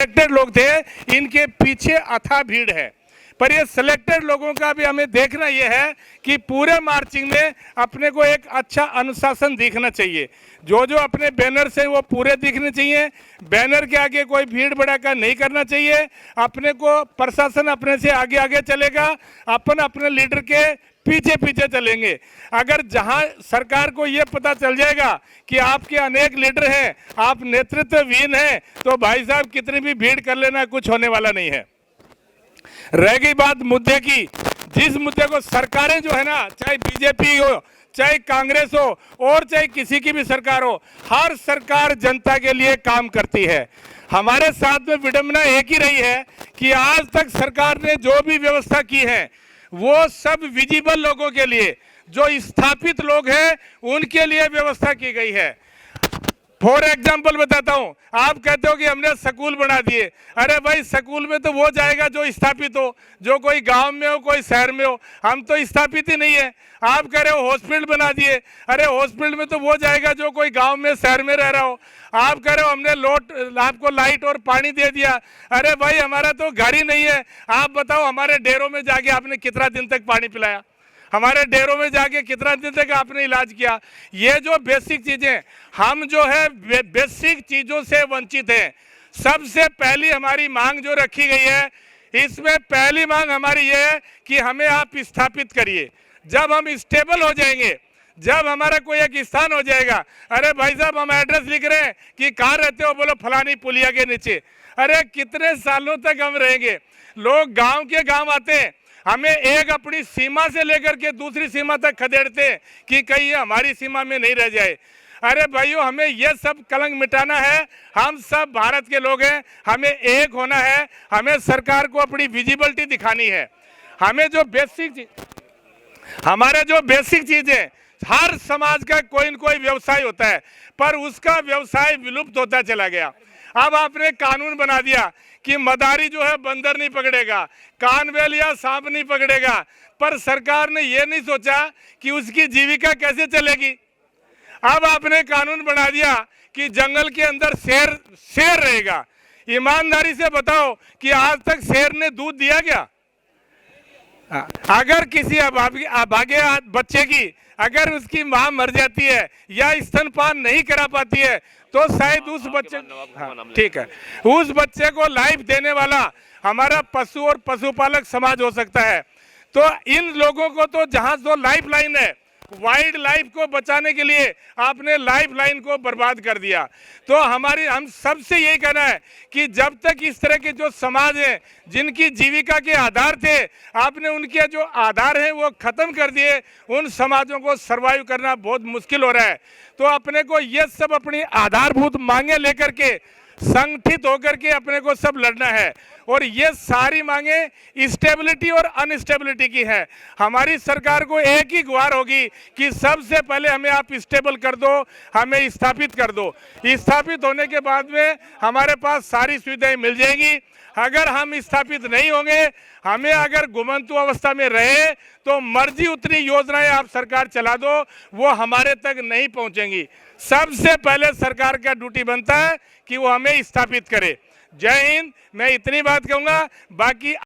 Selected लोग थे, इनके पीछे अथाह भीड़ है। पर ये सिलेक्टेड लोगों का भी हमें देखना ये है कि पूरे मार्चिंग में अपने को एक अच्छा अनुशासन दिखना चाहिए। जो जो अपने बैनर से वो पूरे दिखने चाहिए। बैनर के आगे कोई भीड़ भड़ाका नहीं करना चाहिए। अपने को प्रशासन अपने से आगे आगे चलेगा, अपन अपने लीडर के पीछे पीछे चलेंगे। अगर जहां सरकार को ये पता चल जाएगा कि आपके अनेक लीडर हैं, आप नेतृत्वहीन हैं, तो भाई साहब कितनी भी भीड़ कर लेना, कुछ होने वाला नहीं है। रह गई बात मुद्दे की, जिस मुद्दे को सरकारें जो है ना, चाहे बीजेपी हो, चाहे कांग्रेस हो और चाहे किसी की भी सरकार हो, हर सरकार जनता के लिए काम करती है। हमारे साथ में विडंबना एक ही रही है कि आज तक सरकार ने जो भी व्यवस्था की है वो सब विजिबल लोगों के लिए, जो स्थापित लोग हैं उनके लिए व्यवस्था की गई है। फॉर एग्जाम्पल बताता हूं, आप कहते हो कि हमने स्कूल बना दिए। अरे भाई, स्कूल में तो वो जाएगा जो स्थापित हो, जो कोई गांव में हो, कोई शहर में हो। हम तो स्थापित ही नहीं है। आप कह रहे हो हॉस्पिटल बना दिए। अरे हॉस्पिटल में तो वो जाएगा जो कोई गांव में शहर में रह रहा हो। आप कह रहे हो हमने आपको लाइट और पानी दे दिया। अरे भाई, हमारा तो घर ही नहीं है। आप बताओ, हमारे डेरों में जाके आपने कितना दिन तक पानी पिलाया? हमारे डेरों में जाके कितना दिन तक आपने इलाज किया? ये जो बेसिक चीजें, हम जो है बेसिक चीजों से वंचित हैं। सबसे पहली हमारी मांग जो रखी गई है, इसमें पहली मांग हमारी ये है कि हमें आप स्थापित करिए। जब हम स्टेबल हो जाएंगे, जब हमारा कोई एक स्थान हो जाएगा, अरे भाई साहब हम एड्रेस लिख रहे हैं कि कहाँ रहते हो, बोलो फलानी पुलिया के नीचे। अरे कितने सालों तक हम रहेंगे? लोग गांव के गांव आते हैं, हमें एक अपनी सीमा से लेकर के दूसरी सीमा तक खदेड़ते हैं कि कहीं हमारी सीमा में नहीं रह जाए। अरे भाइयों, हमें यह सब कलंक मिटाना है। हम सब भारत के लोग हैं, हमें एक होना है। हमें सरकार को अपनी विजिबिलिटी दिखानी है। हमें जो हमारे जो बेसिक चीजें, हर समाज का कोई न कोई व्यवसाय होता है, पर उसका व्यवसाय विलुप्त होता चला गया। अब आपने कानून बना दिया कि मदारी जो है बंदर नहीं पकड़ेगा, कानवेल या सांप नहीं पकड़ेगा, पर सरकार ने यह नहीं सोचा कि उसकी जीविका कैसे चलेगी। अब आपने कानून बना दिया कि जंगल के अंदर शेर रहेगा। ईमानदारी से बताओ कि आज तक शेर ने दूध दिया क्या? अगर किसी अभागे बच्चे की अगर उसकी मां मर जाती है या स्तनपान नहीं करा पाती है, तो शायद उस बच्चे, ठीक है, उस बच्चे को लाइफ देने वाला हमारा पशु और पशुपालक समाज हो सकता है। तो इन लोगों को तो जहां जो लाइफ लाइन है, वाइल्ड लाइफ को बचाने के लिए आपने लाइफ लाइन को बर्बाद कर दिया। तो हम सबसे यही कहना है कि जब तक इस तरह के जो समाज हैं, जिनकी जीविका के आधार थे, आपने उनके जो आधार हैं वो खत्म कर दिए, उन समाजों को सरवाइव करना बहुत मुश्किल हो रहा है। तो अपने को ये सब अपनी आधारभूत मांगे लेकर के संगठित होकर के अपने को सब लड़ना है। और ये सारी मांगे स्टेबिलिटी और अनस्टेबिलिटी की है। हमारी सरकार को एक ही गुहार होगी कि सबसे पहले हमें आप स्टेबल कर दो, हमें स्थापित कर दो। स्थापित होने के बाद में हमारे पास सारी सुविधाएं मिल जाएंगी। अगर हम स्थापित नहीं होंगे, हमें अगर घुमंतु अवस्था में रहे, तो मर्जी उतनी योजनाएं आप सरकार चला दो, वो हमारे तक नहीं पहुंचेंगी। सबसे पहले सरकार का ड्यूटी बनता है कि वो हमें स्थापित करे। जय हिंद। मैं इतनी बात कहूंगा, बाकी